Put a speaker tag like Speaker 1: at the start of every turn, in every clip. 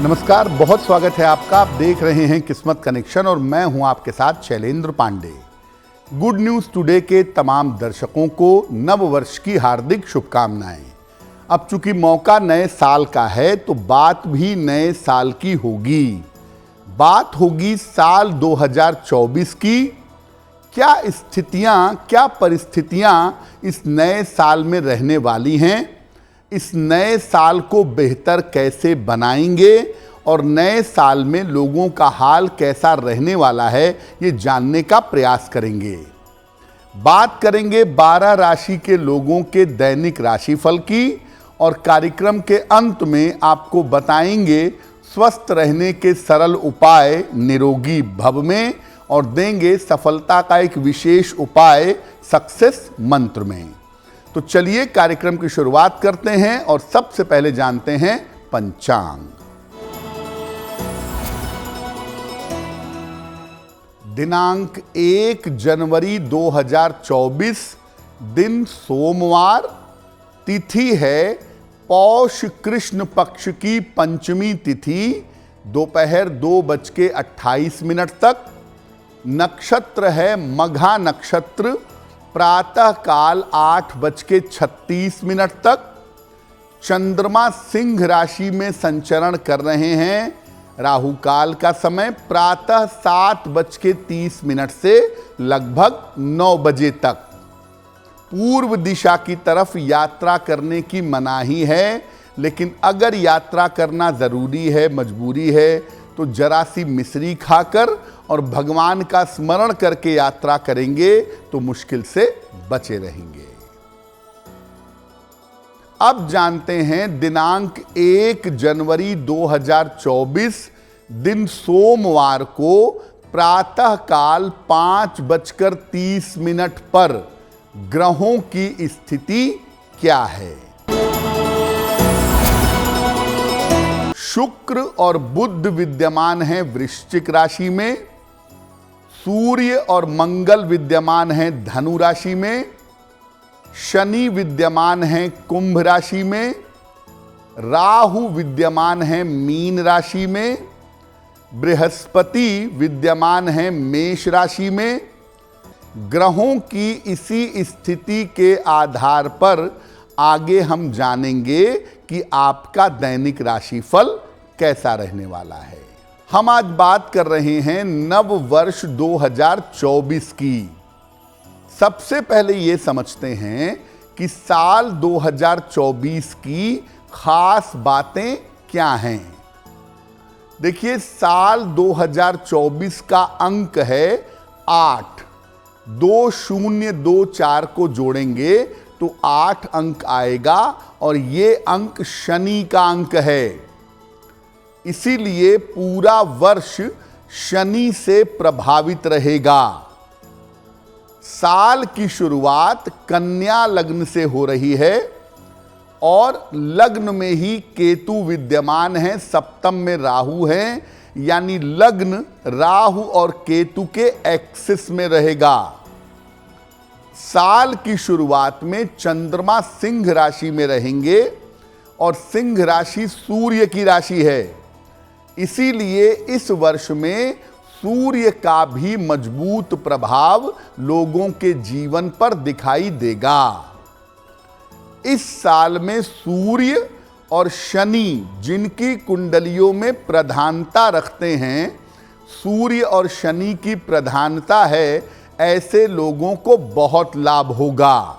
Speaker 1: नमस्कार, बहुत स्वागत है आपका। आप देख रहे हैं किस्मत कनेक्शन और मैं हूं आपके साथ Shailendra Pandey. Good news today के तमाम दर्शकों को नव वर्ष की हार्दिक शुभकामनाएं। अब चूंकि मौका नए साल का है तो बात भी नए साल की होगी। बात होगी साल 2024 की। क्या स्थितियां, क्या परिस्थितियां इस नए साल में रहने वाली हैं, इस नए साल को बेहतर कैसे बनाएंगे और नए साल में लोगों का हाल कैसा रहने वाला है, ये जानने का प्रयास करेंगे। बात करेंगे 12 राशि के लोगों के दैनिक राशिफल की और कार्यक्रम के अंत में आपको बताएंगे स्वस्थ रहने के सरल उपाय निरोगी भव में और देंगे सफलता का एक विशेष उपाय सक्सेस मंत्र में। तो चलिए कार्यक्रम की शुरुआत करते हैं और सबसे पहले जानते हैं पंचांग। दिनांक 1 जनवरी 2024, दिन सोमवार, तिथि है पौष कृष्ण पक्ष की पंचमी तिथि, दोपहर 2:28 तक। नक्षत्र है मघा नक्षत्र, प्रातः काल 8:36 तक। चंद्रमा सिंह राशि में संचरण कर रहे हैं। राहु काल का समय प्रातः 7:30 से लगभग 9 बजे तक। पूर्व दिशा की तरफ यात्रा करने की मनाही है, लेकिन अगर यात्रा करना जरूरी है, मजबूरी है, तो जरा सी मिश्री खाकर और भगवान का स्मरण करके यात्रा करेंगे तो मुश्किल से बचे रहेंगे। अब जानते हैं दिनांक 1 जनवरी 2024, दिन सोमवार को प्रातः काल 5:30 पर ग्रहों की स्थिति क्या है। शुक्र और बुध विद्यमान हैं वृश्चिक राशि में। सूर्य और मंगल विद्यमान हैं धनु राशि में। शनि विद्यमान हैं कुंभ राशि में। राहु विद्यमान हैं मीन राशि में। बृहस्पति विद्यमान हैं मेष राशि में। ग्रहों की इसी स्थिति के आधार पर आगे हम जानेंगे कि आपका दैनिक राशिफल कैसा रहने वाला है। हम आज बात कर रहे हैं नव वर्ष 2024 की। सबसे पहले ये समझते हैं कि साल 2024 की खास बातें क्या हैं। देखिए, साल 2024 का अंक है 8। 2024 को जोड़ेंगे तो 8 अंक आएगा और ये अंक शनि का अंक है। इसीलिए पूरा वर्ष शनि से प्रभावित रहेगा। साल की शुरुआत कन्या लग्न से हो रही है और लग्न में ही केतु विद्यमान है, सप्तम में राहु है, यानी लग्न राहु और केतु के एक्सिस में रहेगा। साल की शुरुआत में चंद्रमा सिंह राशि में रहेंगे और सिंह राशि सूर्य की राशि है। इसीलिए इस वर्ष में सूर्य का भी मजबूत प्रभाव लोगों के जीवन पर दिखाई देगा। इस साल में सूर्य और शनि जिनकी कुंडलियों में प्रधानता रखते हैं, सूर्य और शनि की प्रधानता है, ऐसे लोगों को बहुत लाभ होगा।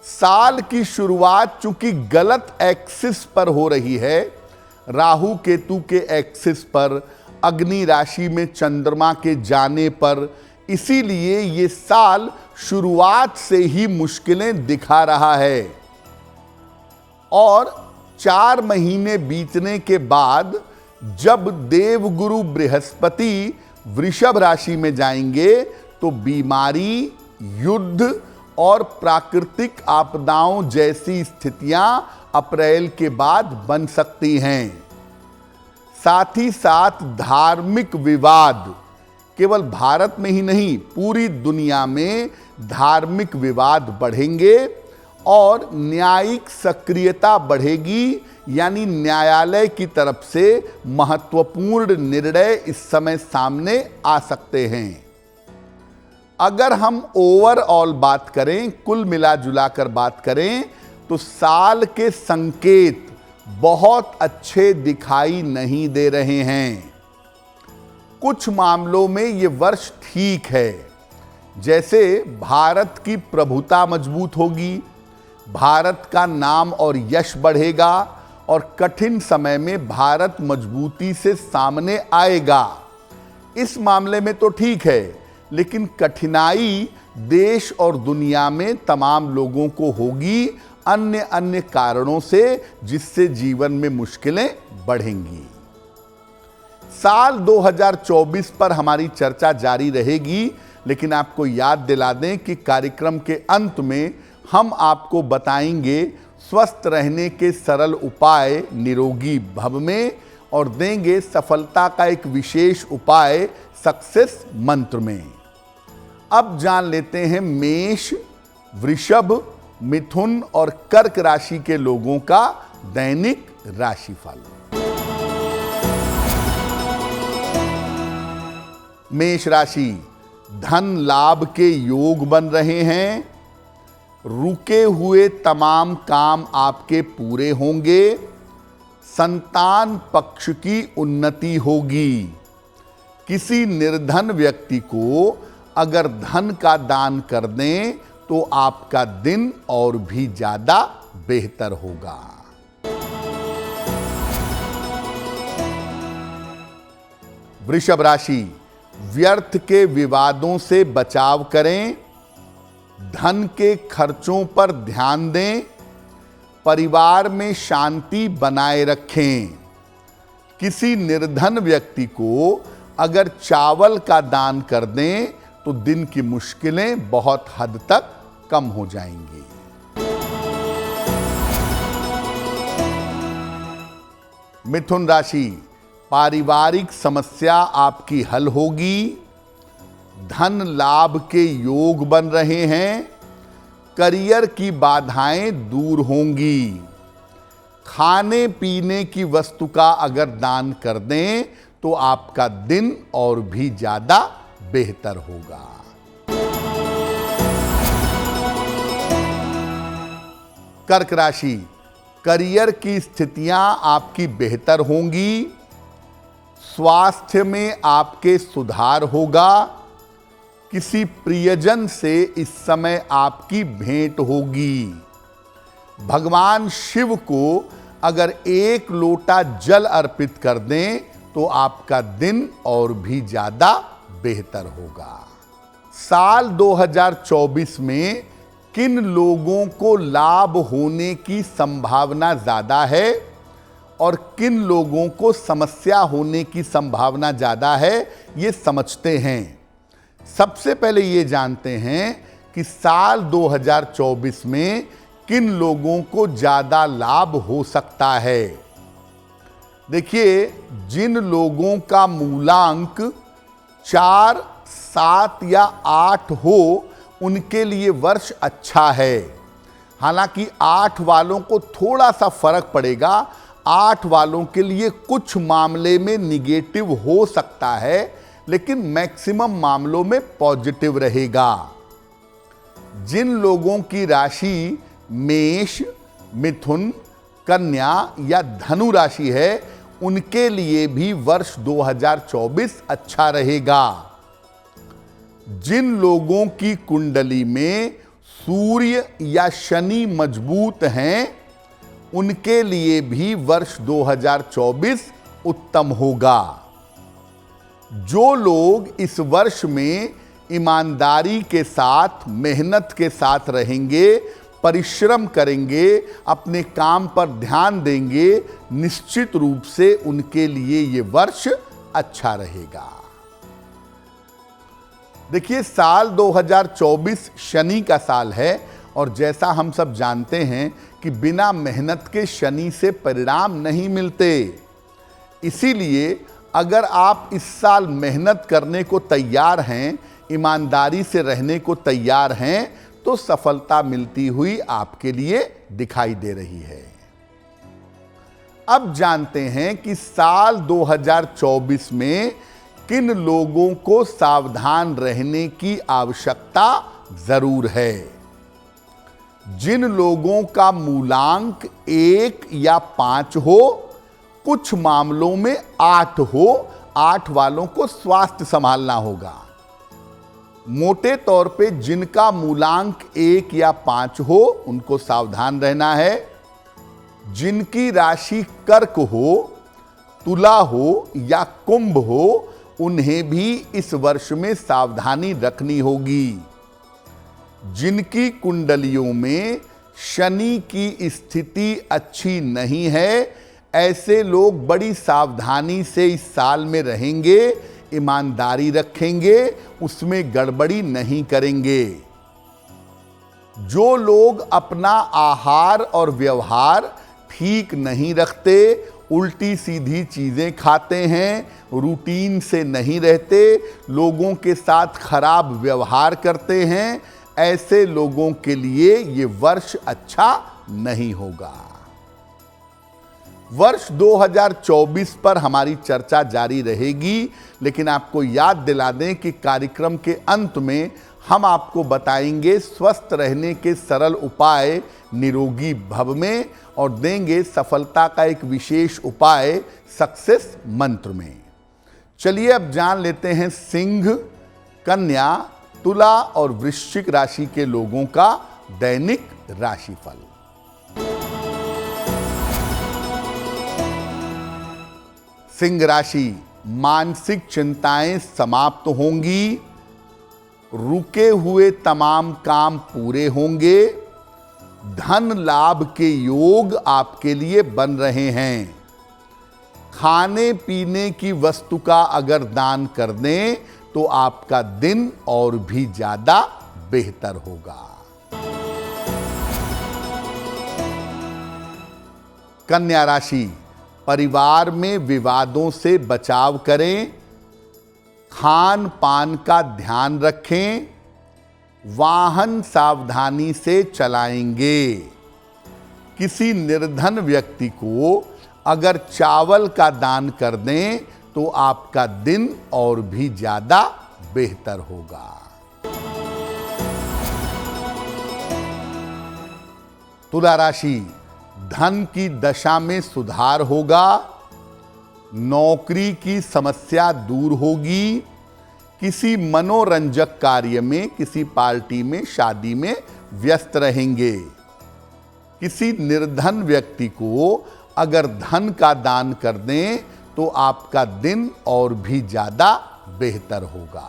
Speaker 1: साल की शुरुआत चूंकि गलत एक्सिस पर हो रही है, राहु केतु के एक्सिस पर, अग्नि राशि में चंद्रमा के जाने पर, इसीलिए ये साल शुरुआत से ही मुश्किलें दिखा रहा है। और 4 महीने बीतने के बाद जब देवगुरु बृहस्पति वृषभ राशि में जाएंगे तो बीमारी, युद्ध और प्राकृतिक आपदाओं जैसी स्थितियां अप्रैल के बाद बन सकती हैं। साथ ही साथ धार्मिक विवाद, केवल भारत में ही नहीं पूरी दुनिया में धार्मिक विवाद बढ़ेंगे और न्यायिक सक्रियता बढ़ेगी, यानी न्यायालय की तरफ से महत्वपूर्ण निर्णय इस समय सामने आ सकते हैं। अगर हम ओवरऑल बात करें, कुल मिला जुला कर बात करें, तो साल के संकेत बहुत अच्छे दिखाई नहीं दे रहे हैं। कुछ मामलों में ये वर्ष ठीक है, जैसे भारत की प्रभुता मजबूत होगी, भारत का नाम और यश बढ़ेगा और कठिन समय में भारत मजबूती से सामने आएगा। इस मामले में तो ठीक है, लेकिन कठिनाई देश और दुनिया में तमाम लोगों को होगी अन्य अन्य कारणों से, जिससे जीवन में मुश्किलें बढ़ेंगी। साल 2024 पर हमारी चर्चा जारी रहेगी, लेकिन आपको याद दिला दें कि कार्यक्रम के अंत में हम आपको बताएंगे स्वस्थ रहने के सरल उपाय निरोगी भव में, और देंगे सफलता का एक विशेष उपाय सक्सेस मंत्र में। अब जान लेते हैं मेष, वृषभ, मिथुन और कर्क राशि के लोगों का दैनिक राशिफल। मेष राशि, धन लाभ के योग बन रहे हैं। रुके हुए तमाम काम आपके पूरे होंगे। संतान पक्ष की उन्नति होगी। किसी निर्धन व्यक्ति को अगर धन का दान कर दें तो आपका दिन और भी ज्यादा बेहतर होगा। वृषभ राशि, व्यर्थ के विवादों से बचाव करें। धन के खर्चों पर ध्यान दें। परिवार में शांति बनाए रखें। किसी निर्धन व्यक्ति को अगर चावल का दान कर दें तो दिन की मुश्किलें बहुत हद तक कम हो जाएंगी। मिथुन राशि, पारिवारिक समस्या आपकी हल होगी। धन लाभ के योग बन रहे हैं। करियर की बाधाएं दूर होंगी। खाने पीने की वस्तु का अगर दान कर दें तो आपका दिन और भी ज्यादा बेहतर होगा। कर्क राशि, करियर की स्थितियां आपकी बेहतर होंगी। स्वास्थ्य में आपके सुधार होगा। किसी प्रियजन से इस समय आपकी भेंट होगी। भगवान शिव को अगर 1 लोटा जल अर्पित कर दें तो आपका दिन और भी ज्यादा बेहतर होगा। साल 2024 में किन लोगों को लाभ होने की संभावना ज्यादा है और किन लोगों को समस्या होने की संभावना ज्यादा है, ये समझते हैं। सबसे पहले ये जानते हैं कि साल 2024 में किन लोगों को ज्यादा लाभ हो सकता है। देखिए, जिन लोगों का मूलांक 4, 7 या 8 हो, उनके लिए वर्ष अच्छा है। हालांकि 8 वालों को थोड़ा सा फर्क पड़ेगा। 8 वालों के लिए कुछ मामले में निगेटिव हो सकता है, लेकिन मैक्सिमम मामलों में पॉजिटिव रहेगा। जिन लोगों की राशि मेष, मिथुन, कन्या या धनु राशि है, उनके लिए भी वर्ष 2024 अच्छा रहेगा। जिन लोगों की कुंडली में सूर्य या शनि मजबूत हैं, उनके लिए भी वर्ष 2024 उत्तम होगा। जो लोग इस वर्ष में ईमानदारी के साथ, मेहनत के साथ रहेंगे, परिश्रम करेंगे, अपने काम पर ध्यान देंगे, निश्चित रूप से उनके लिए ये वर्ष अच्छा रहेगा। देखिए, साल 2024 शनि का साल है और जैसा हम सब जानते हैं कि बिना मेहनत के शनि से परिणाम नहीं मिलते। इसीलिए अगर आप इस साल मेहनत करने को तैयार हैं, ईमानदारी से रहने को तैयार हैं, तो सफलता मिलती हुई आपके लिए दिखाई दे रही है। अब जानते हैं कि साल 2024 में किन लोगों को सावधान रहने की आवश्यकता जरूर है। जिन लोगों का मूलांक 1 या 5 हो, कुछ मामलों में 8 हो, 8 वालों को स्वास्थ्य संभालना होगा। मोटे तौर पे जिनका मूलांक 1 या 5 हो उनको सावधान रहना है। जिनकी राशि कर्क हो, तुला हो या कुंभ हो, उन्हें भी इस वर्ष में सावधानी रखनी होगी। जिनकी कुंडलियों में शनि की स्थिति अच्छी नहीं है, ऐसे लोग बड़ी सावधानी से इस साल में रहेंगे, ईमानदारी रखेंगे, उसमें गड़बड़ी नहीं करेंगे। जो लोग अपना आहार और व्यवहार ठीक नहीं रखते, उल्टी सीधी चीजें खाते हैं, रूटीन से नहीं रहते, लोगों के साथ खराब व्यवहार करते हैं, ऐसे लोगों के लिए ये वर्ष अच्छा नहीं होगा। वर्ष 2024 पर हमारी चर्चा जारी रहेगी, लेकिन आपको याद दिला दें कि कार्यक्रम के अंत में हम आपको बताएंगे स्वस्थ रहने के सरल उपाय निरोगी भव में, और देंगे सफलता का एक विशेष उपाय सक्सेस मंत्र में। चलिए अब जान लेते हैं सिंह, कन्या, तुला और वृश्चिक राशि के लोगों का दैनिक राशिफल। सिंह राशि, मानसिक चिंताएं समाप्त होंगी, रुके हुए तमाम काम पूरे होंगे, धन लाभ के योग आपके लिए बन रहे हैं। खाने पीने की वस्तु का अगर दान कर दें तो आपका दिन और भी ज्यादा बेहतर होगा। कन्या राशि, परिवार में विवादों से बचाव करें, खान पान का ध्यान रखें, वाहन सावधानी से चलाएंगे। किसी निर्धन व्यक्ति को अगर चावल का दान कर दें तो आपका दिन और भी ज्यादा बेहतर होगा। तुला राशि, धन की दशा में सुधार होगा, नौकरी की समस्या दूर होगी, किसी मनोरंजक कार्य में, किसी पार्टी में, शादी में व्यस्त रहेंगे। किसी निर्धन व्यक्ति को अगर धन का दान कर दें तो आपका दिन और भी ज्यादा बेहतर होगा।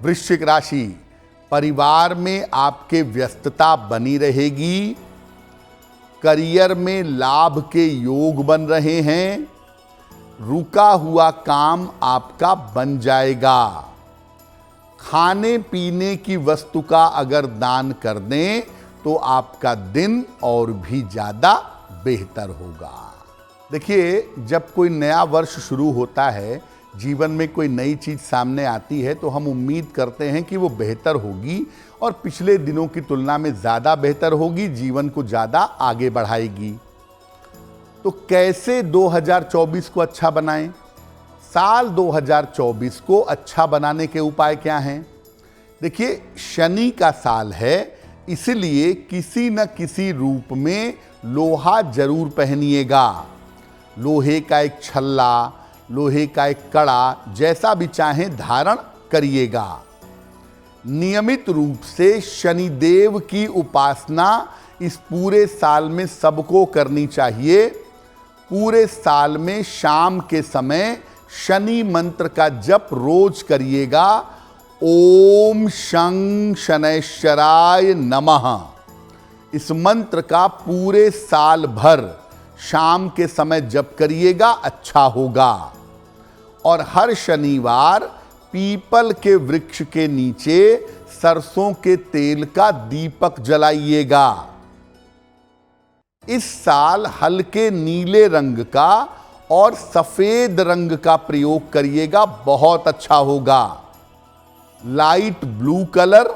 Speaker 1: वृश्चिक राशि, परिवार में आपके व्यस्तता बनी रहेगी, करियर में लाभ के योग बन रहे हैं, रुका हुआ काम आपका बन जाएगा। खाने पीने की वस्तु का अगर दान कर दें तो आपका दिन और भी ज्यादा बेहतर होगा। देखिए, जब कोई नया वर्ष शुरू होता है, जीवन में कोई नई चीज सामने आती है, तो हम उम्मीद करते हैं कि वो बेहतर होगी और पिछले दिनों की तुलना में ज्यादा बेहतर होगी, जीवन को ज्यादा आगे बढ़ाएगी। तो कैसे 2024 को अच्छा बनाएं? साल 2024 को अच्छा बनाने के उपाय क्या हैं? देखिए, शनि का साल है, इसलिए किसी न किसी रूप में लोहा जरूर पहनिएगा। लोहे का एक छल्ला, लोहे का एक कड़ा, जैसा भी चाहें धारण करिएगा। नियमित रूप से शनिदेव की उपासना इस पूरे साल में सबको करनी चाहिए। पूरे साल में शाम के समय शनि मंत्र का जप रोज करिएगा। ओम शं शनैश्चराय नमः। इस मंत्र का पूरे साल भर शाम के समय जप करिएगा, अच्छा होगा। और हर शनिवार पीपल के वृक्ष के नीचे सरसों के तेल का दीपक जलाइएगा। इस साल हल्के नीले रंग का और सफेद रंग का प्रयोग करिएगा, बहुत अच्छा होगा। लाइट ब्लू कलर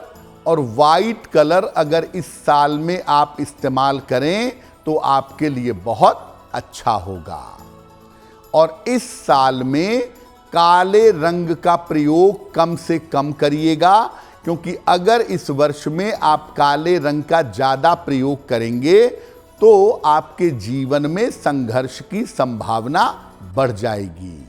Speaker 1: और वाइट कलर अगर इस साल में आप इस्तेमाल करें तो आपके लिए बहुत अच्छा होगा। और इस साल में काले रंग का प्रयोग कम से कम करिएगा, क्योंकि अगर इस वर्ष में आप काले रंग का ज्यादा प्रयोग करेंगे तो आपके जीवन में संघर्ष की संभावना बढ़ जाएगी।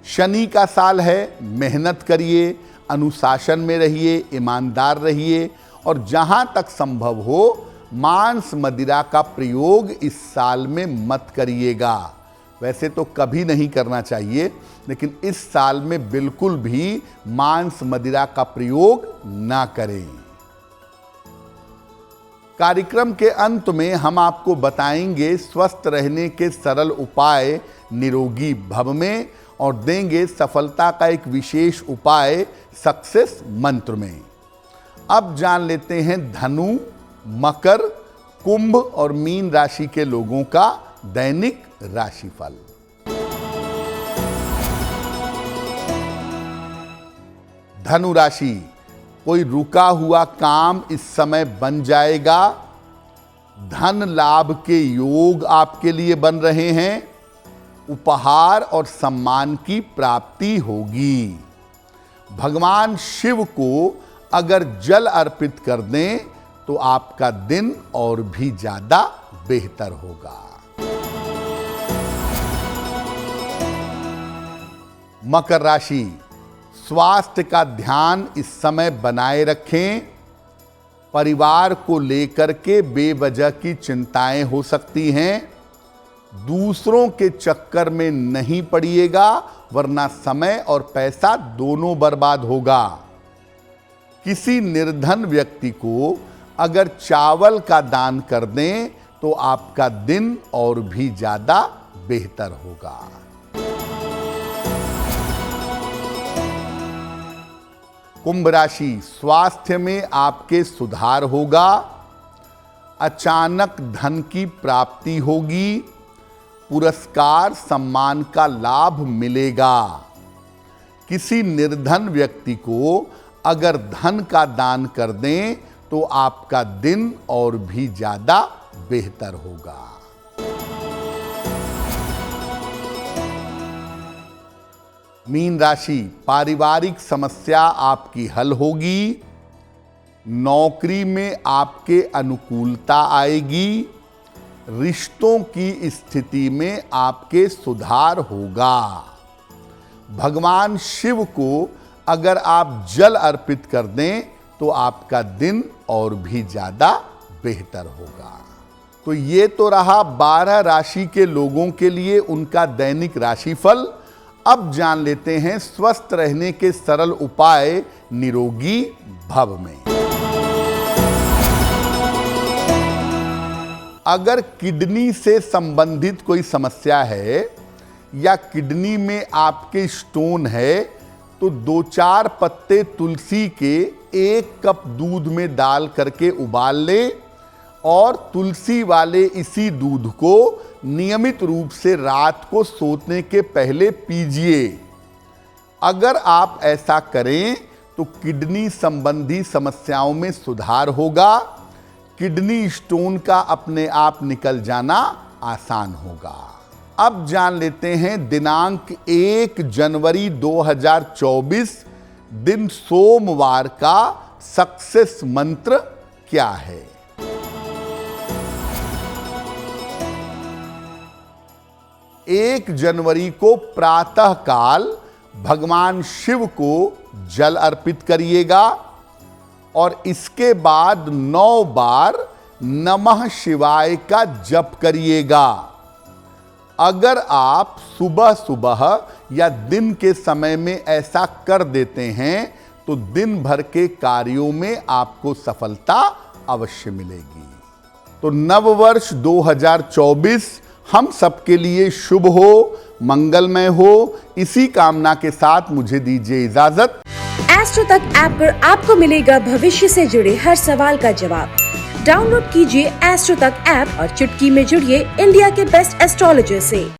Speaker 1: शनि का साल है, मेहनत करिए, अनुशासन में रहिए, ईमानदार रहिए और जहां तक संभव हो मांस मदिरा का प्रयोग इस साल में मत करिएगा। वैसे तो कभी नहीं करना चाहिए, लेकिन इस साल में बिल्कुल भी मांस मदिरा का प्रयोग ना करें। कार्यक्रम के अंत में हम आपको बताएंगे स्वस्थ रहने के सरल उपाय निरोगी भव में और देंगे सफलता का एक विशेष उपाय सक्सेस मंत्र में। अब जान लेते हैं धनु, मकर, कुंभ और मीन राशि के लोगों का दैनिक राशिफल। धनु राशि, कोई रुका हुआ काम इस समय बन जाएगा। धन लाभ के योग आपके लिए बन रहे हैं। उपहार और सम्मान की प्राप्ति होगी। भगवान शिव को अगर जल अर्पित कर दें तो आपका दिन और भी ज्यादा बेहतर होगा। मकर राशि, स्वास्थ्य का ध्यान इस समय बनाए रखें। परिवार को लेकर के बेवजह की चिंताएं हो सकती हैं। दूसरों के चक्कर में नहीं पड़िएगा, वरना समय और पैसा दोनों बर्बाद होगा। किसी निर्धन व्यक्ति को अगर चावल का दान कर दें तो आपका दिन और भी ज्यादा बेहतर होगा। कुंभ राशि, स्वास्थ्य में आपके सुधार होगा। अचानक धन की प्राप्ति होगी। पुरस्कार सम्मान का लाभ मिलेगा। किसी निर्धन व्यक्ति को अगर धन का दान कर दें तो आपका दिन और भी ज्यादा बेहतर होगा। मीन राशि, पारिवारिक समस्या आपकी हल होगी। नौकरी में आपके अनुकूलता आएगी। रिश्तों की स्थिति में आपके सुधार होगा। भगवान शिव को अगर आप जल अर्पित कर दें तो आपका दिन और भी ज्यादा बेहतर होगा। तो ये तो रहा 12 राशि के लोगों के लिए उनका दैनिक राशिफल। अब जान लेते हैं स्वस्थ रहने के सरल उपाय निरोगी भव में। अगर किडनी से संबंधित कोई समस्या है या किडनी में आपके स्टोन है तो 2-4 पत्ते तुलसी के 1 कप दूध में डाल करके उबाल लें और तुलसी वाले इसी दूध को नियमित रूप से रात को सोने के पहले पीजिए। अगर आप ऐसा करें तो किडनी संबंधी समस्याओं में सुधार होगा। किडनी स्टोन का अपने आप निकल जाना आसान होगा। अब जान लेते हैं दिनांक 1 जनवरी 2024 दिन सोमवार का सक्सेस मंत्र क्या है। 1 जनवरी को प्रातः काल भगवान शिव को जल अर्पित करिएगा और इसके बाद 9 बार नमः शिवाय का जप करिएगा। अगर आप सुबह सुबह या दिन के समय में ऐसा कर देते हैं तो दिन भर के कार्यों में आपको सफलता अवश्य मिलेगी। तो नववर्ष 2024 हम सबके लिए शुभ हो, मंगलमय हो, इसी कामना के साथ मुझे दीजिए इजाजत।
Speaker 2: एस्ट्रो तक ऐप पर आपको मिलेगा भविष्य से जुड़े हर सवाल का जवाब। डाउनलोड कीजिए एस्ट्रो तक ऐप और चुटकी में जुड़िए इंडिया के बेस्ट एस्ट्रोलॉजर से।